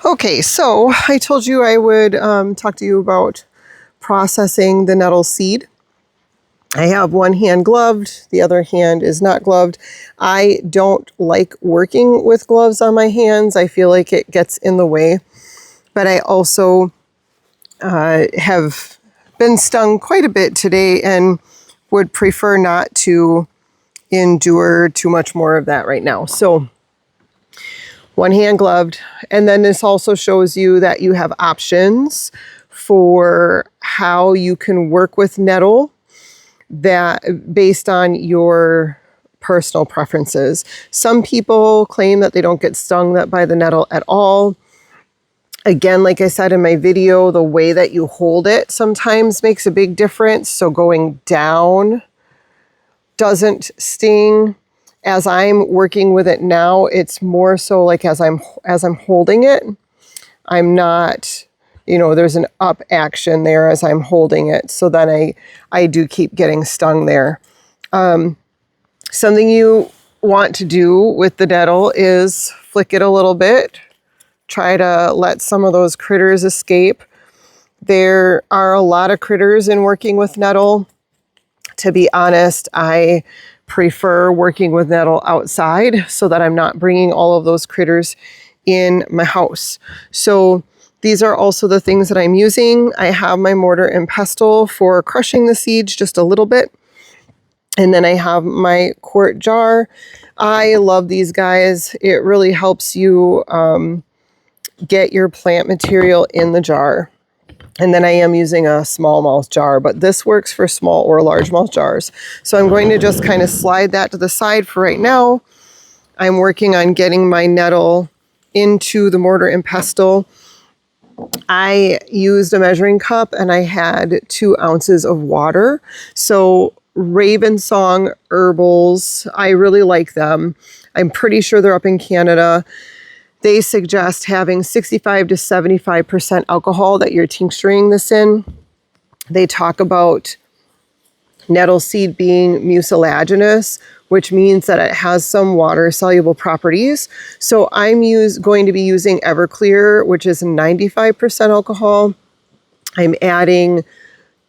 Okay, so I told you I would talk to you about processing the nettle seed. I have one hand gloved, the other hand is not gloved. I don't like working with gloves on my hands. I feel like it gets in the way. But I also have been stung quite a bit today and would prefer not to endure too much more of that right now. So one hand gloved. And then this also shows you that you have options for how you can work with nettle that based on your personal preferences. Some people claim that they don't get stung by the nettle at all. Again, like I said in my video, the way that you hold it sometimes makes a big difference. So going down doesn't sting. As I'm working with it now, it's more so like as I'm holding it, I'm not, there's an up action there as I'm holding it. So then I do keep getting stung there. Something you want to do with the nettle is flick it a little bit. Try to let some of those critters escape. There are a lot of critters in working with nettle. To be honest, I prefer working with nettle outside so that I'm not bringing all of those critters in my house. So these are also the things that I'm using. I have my mortar and pestle for crushing the seeds just a little bit. And then I have my quart jar. I love these guys. It really helps you get your plant material in the jar. And then I am using a smallmouth jar, but this works for small or largemouth jars. So I'm going to just kind of slide that to the side for right now. I'm working on getting my nettle into the mortar and pestle. I used a measuring cup and I had 2 ounces of water. So Raven Song Herbals, I really like them. I'm pretty sure they're up in Canada. They suggest having 65 to 75% alcohol that you're tincturing this in. They talk about nettle seed being mucilaginous, which means that it has some water-soluble properties. So I'm going to be using Everclear, which is 95% alcohol. I'm adding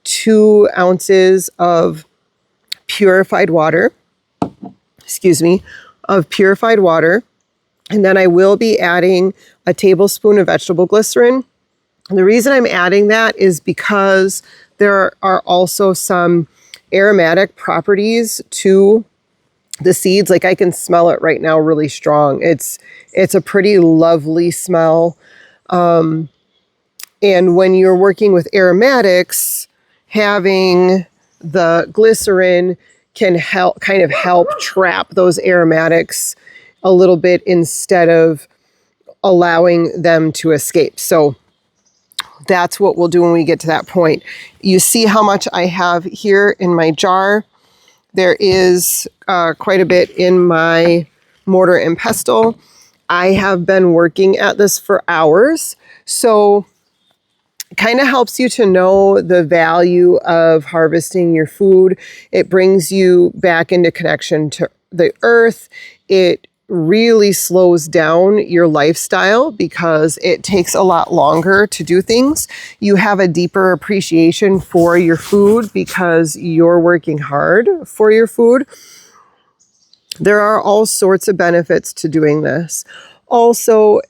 2 ounces of purified water. And then I will be adding a tablespoon of vegetable glycerin. And the reason I'm adding that is because there are also some aromatic properties to the seeds. Like I can smell it right now really strong. It's a pretty lovely smell. And when you're working with aromatics, having the glycerin can help trap those aromatics a little bit instead of allowing them to escape. So that's what we'll do when we get to that point. You see how much I have here in my jar. There is quite a bit in my mortar and pestle. I have been working at this for hours. So it kind of helps you to know the value of harvesting your food. It brings you back into connection to the earth. It really slows down your lifestyle because it takes a lot longer to do things. You have a deeper appreciation for your food because you're working hard for your food. There are all sorts of benefits to doing this. Also,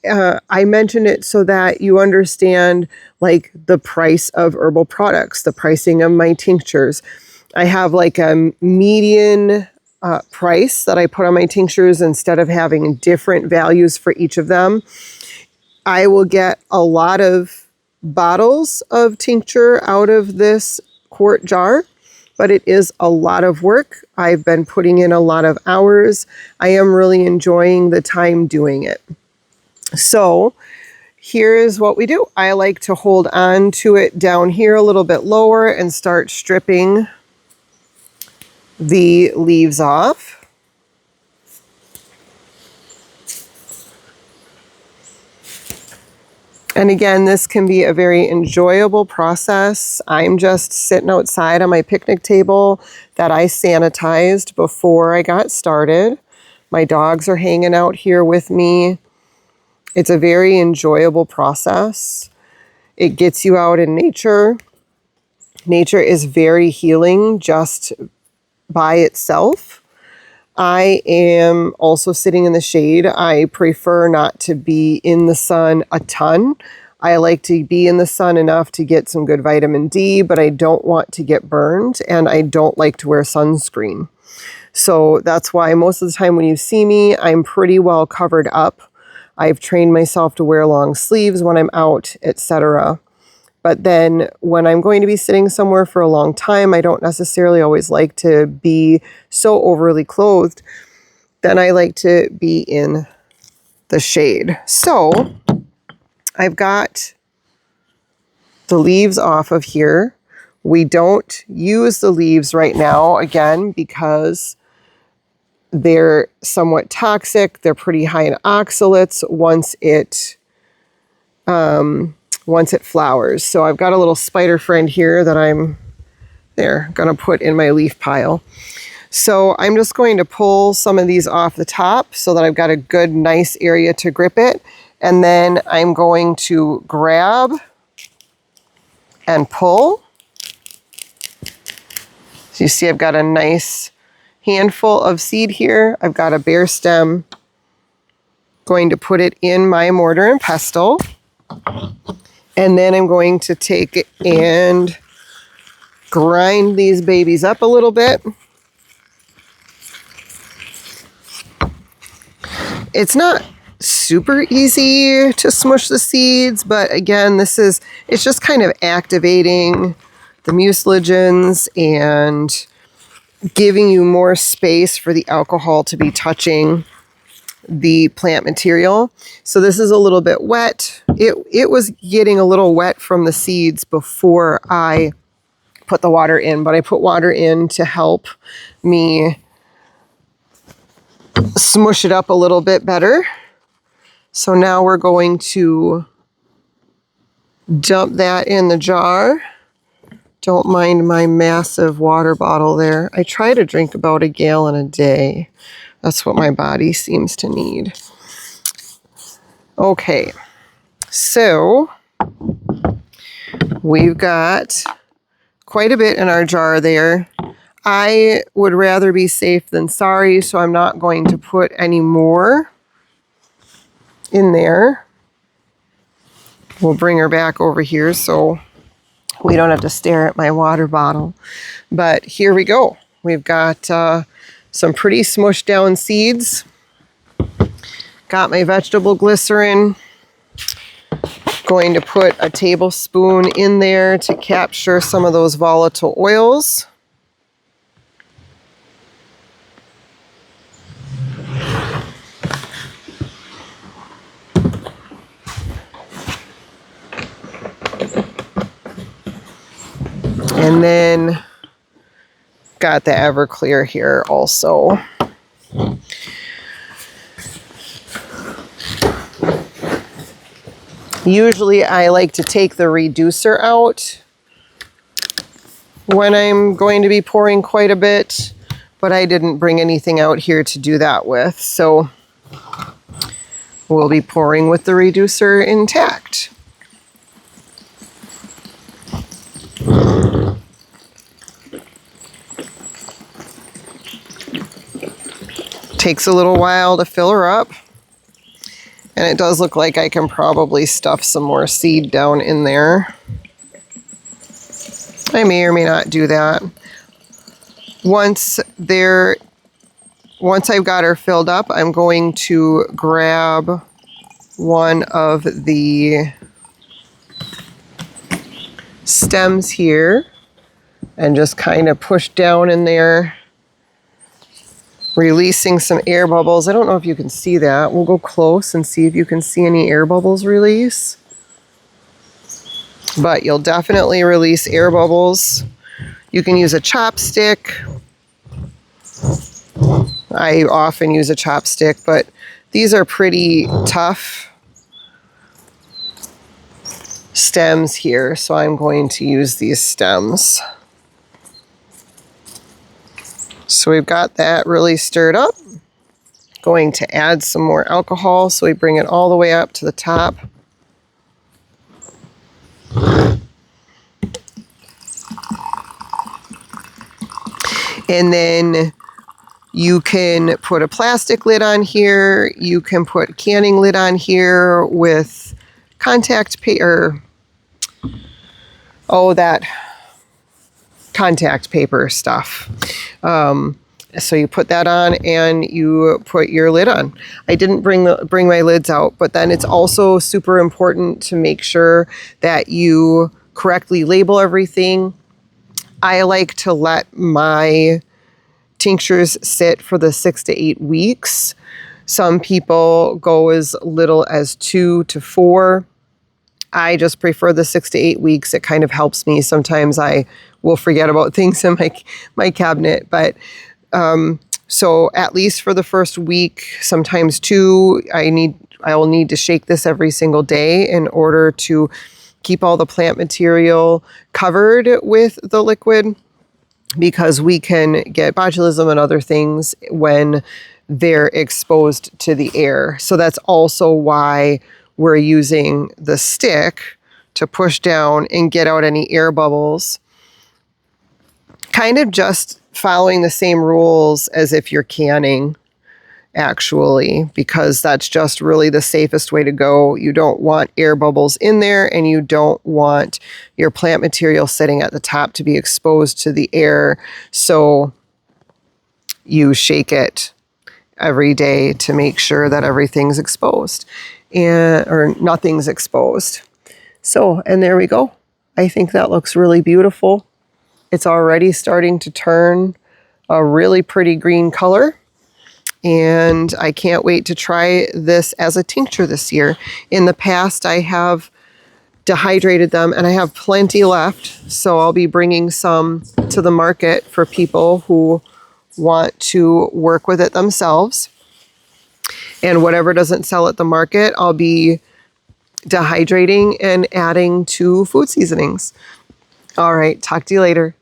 I mentioned it so that you understand like the price of herbal products, the pricing of my tinctures. I have like a median price that I put on my tinctures instead of having different values for each of them. I will get a lot of bottles of tincture out of this quart jar, but it is a lot of work. I've been putting in a lot of hours. I am really enjoying the time doing it. So here's what we do. I like to hold on to it down here a little bit lower and start stripping the leaves off. And again, this can be a very enjoyable process. I'm just sitting outside on my picnic table that I sanitized before I got started. My dogs are hanging out here with me. It's a very enjoyable process. It gets you out in nature. Nature is very healing just by itself. I am also sitting in the shade. I prefer not to be in the sun a ton. I like to be in the sun enough to get some good vitamin D, but I don't want to get burned, and I don't like to wear sunscreen. So that's why most of the time when you see me, I'm pretty well covered up. I've trained myself to wear long sleeves when I'm out, etc. But then when I'm going to be sitting somewhere for a long time, I don't necessarily always like to be so overly clothed. Then I like to be in the shade. So I've got the leaves off of here. We don't use the leaves right now, again, because they're somewhat toxic. They're pretty high in oxalates once it flowers. So I've got a little spider friend here that I'm gonna put in my leaf pile. So I'm just going to pull some of these off the top so that I've got a good, nice area to grip it. And then I'm going to grab and pull. So you see I've got a nice handful of seed here. I've got a bare stem. Going to put it in my mortar and pestle. And then I'm going to take it and grind these babies up a little bit. It's not super easy to smush the seeds, but again, it's just kind of activating the mucilagens and giving you more space for the alcohol to be touching the plant material. So this is a little bit wet. It was getting a little wet from the seeds before I put the water in, but I put water in to help me smush it up a little bit better. So now we're going to dump that in the jar. Don't mind my massive water bottle there. I try to drink about 1 gallon a day. That's what my body seems to need. Okay, so we've got quite a bit in our jar there. I would rather be safe than sorry, so I'm not going to put any more in there. We'll bring her back over here so we don't have to stare at my water bottle. But here we go. We've got some pretty smushed down seeds. Got my vegetable glycerin. Going to put a tablespoon in there to capture some of those volatile oils. And then got the Everclear here also. Usually I like to take the reducer out when I'm going to be pouring quite a bit, but I didn't bring anything out here to do that with. So we'll be pouring with the reducer intact. Takes a little while to fill her up. And it does look like I can probably stuff some more seed down in there. I may or may not do that. Once I've got her filled up, I'm going to grab one of the stems here and just kind of push down in there, releasing some air bubbles. I don't know if you can see that. We'll go close and see if you can see any air bubbles release. But you'll definitely release air bubbles. You can use a chopstick. I often use a chopstick, but these are pretty tough stems here, so I'm going to use these stems. So we've got that really stirred up. Going to add some more alcohol, so we bring it all the way up to the top. And then you can put a plastic lid on here. You can put a canning lid on here with contact paper. Oh, that contact paper stuff. So you put that on and you put your lid on. I didn't bring my lids out, but then it's also super important to make sure that you correctly label everything. I like to let my tinctures sit for the 6 to 8 weeks. Some people go as little as 2 to 4. I just prefer the 6 to 8 weeks. It kind of helps me. Sometimes I will forget about things in my cabinet, but so at least for the first week, sometimes 2, I will need to shake this every single day in order to keep all the plant material covered with the liquid, because we can get botulism and other things when they're exposed to the air. So that's also why we're using the stick to push down and get out any air bubbles. Kind of just following the same rules as if you're canning, actually, because that's just really the safest way to go. You don't want air bubbles in there, and you don't want your plant material sitting at the top to be exposed to the air. So you shake it every day to make sure that everything's exposed or nothing's exposed. So, and there we go. I think that looks really beautiful. It's already starting to turn a really pretty green color. And I can't wait to try this as a tincture this year. In the past, I have dehydrated them and I have plenty left. So I'll be bringing some to the market for people who want to work with it themselves. And whatever doesn't sell at the market, I'll be dehydrating and adding to food seasonings. All right, talk to you later.